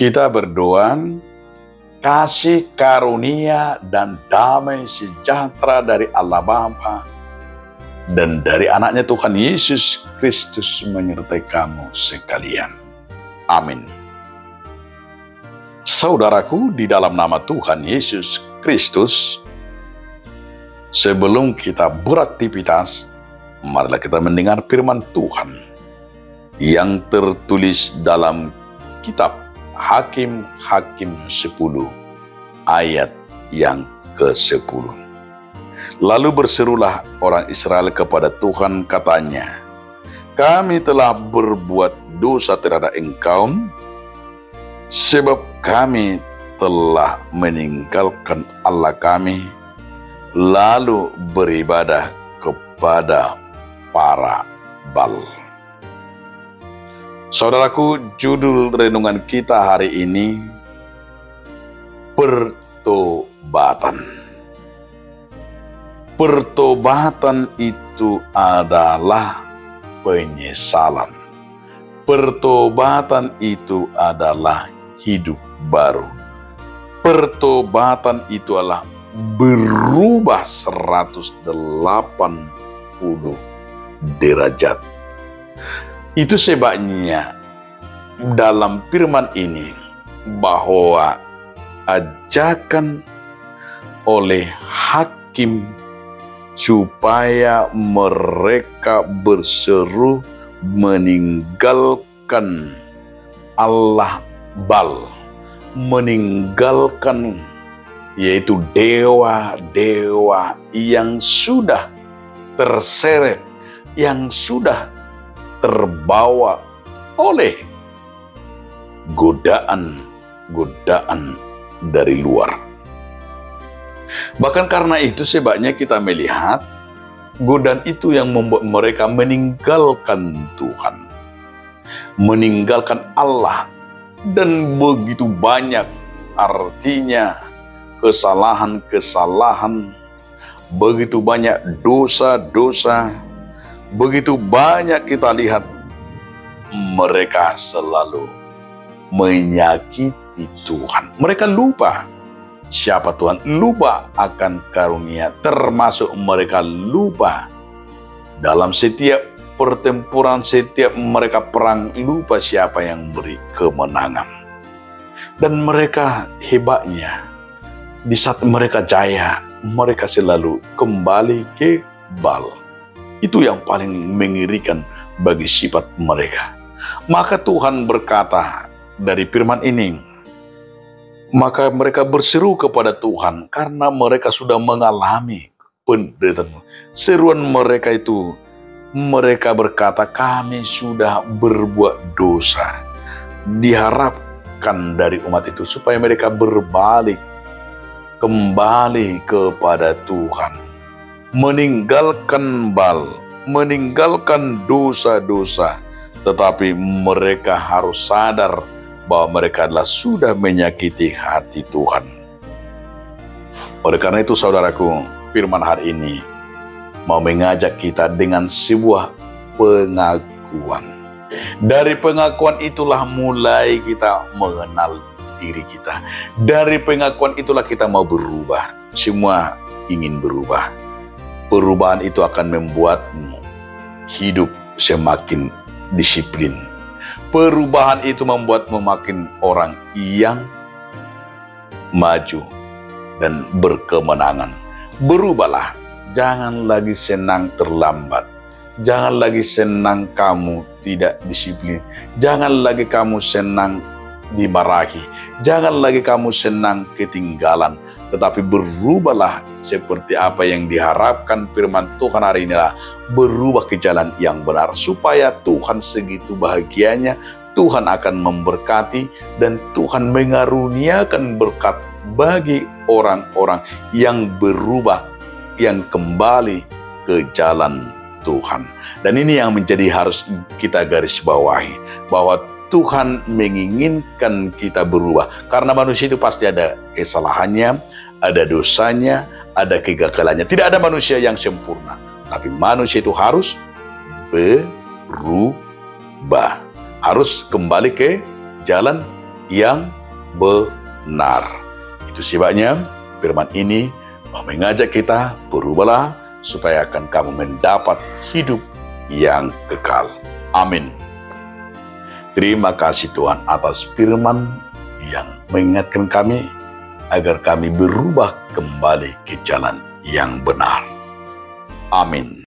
Kita berdoa, kasih karunia dan damai sejahtera dari Allah Bapa dan dari anaknya Tuhan Yesus Kristus menyertai kamu sekalian. Amin. Saudaraku, di dalam nama Tuhan Yesus Kristus, sebelum kita beraktivitas, marilah kita mendengar firman Tuhan yang tertulis dalam kitab Hakim-Hakim 10 ayat yang ke-10. Lalu berserulah orang Israel kepada Tuhan, katanya, kami telah berbuat dosa terhadap Engkau, sebab kami telah meninggalkan Allah kami, lalu beribadah kepada para Baal. Saudaraku, judul renungan kita hari ini, pertobatan. Pertobatan itu adalah penyesalan. Pertobatan itu adalah hidup baru. Pertobatan itu adalah berubah 180 derajat. Itu sebabnya dalam firman ini bahwa ajakan oleh hakim supaya mereka berseru meninggalkan Allah Baal, meninggalkan yaitu dewa-dewa yang sudah terseret, yang sudah terbawa oleh godaan dari luar. Bahkan karena itu sebabnya kita melihat godaan itu yang membuat mereka meninggalkan Tuhan, meninggalkan Allah, dan begitu banyak artinya kesalahan-kesalahan, begitu banyak dosa-dosa, begitu banyak kita lihat mereka selalu menyakiti Tuhan. Mereka lupa siapa Tuhan, lupa akan karunia, termasuk mereka lupa dalam setiap pertempuran, setiap mereka perang, lupa siapa yang beri kemenangan. Dan mereka hebatnya, di saat mereka jaya, mereka selalu kembali ke Baal. Itu yang paling mengerikan bagi sifat mereka. Maka Tuhan berkata dari firman ini, maka mereka berseru kepada Tuhan karena mereka sudah mengalami penderitaan. Seruan mereka itu, mereka berkata, kami sudah berbuat dosa. Diharapkan dari umat itu supaya mereka berbalik kembali kepada Tuhan, meninggalkan Baal, meninggalkan dosa-dosa. Tetapi mereka harus sadar bahwa mereka adalah sudah menyakiti hati Tuhan. Oleh karena itu, saudaraku, firman hari ini mau mengajak kita dengan sebuah pengakuan. Dari pengakuan itulah mulai kita mengenal diri kita. Dari pengakuan itulah kita mau berubah. Semua ingin berubah. Perubahan itu akan membuatmu hidup semakin disiplin. Perubahan itu membuatmu makin orang yang maju dan berkemenangan. Berubahlah, jangan lagi senang terlambat. Jangan lagi senang kamu tidak disiplin. Jangan lagi kamu senang dimarahi. Jangan lagi kamu senang ketinggalan. Tetapi berubahlah seperti apa yang diharapkan firman Tuhan hari inilah, berubah ke jalan yang benar, supaya Tuhan segitu bahagianya, Tuhan akan memberkati, dan Tuhan mengaruniakan berkat bagi orang-orang yang berubah, yang kembali ke jalan Tuhan. Dan ini yang menjadi harus kita garis bawahi, bahwa Tuhan menginginkan kita berubah. Karena manusia itu pasti ada kesalahannya, ada dosanya, ada kegagalannya. Tidak ada manusia yang sempurna. Tapi manusia itu harus berubah. Harus kembali ke jalan yang benar. Itu sebabnya firman ini mau mengajak kita, berubahlah supaya akan kamu mendapat hidup yang kekal. Amin. Terima kasih Tuhan atas firman yang mengingatkan kami agar kami berubah kembali ke jalan yang benar. Amin.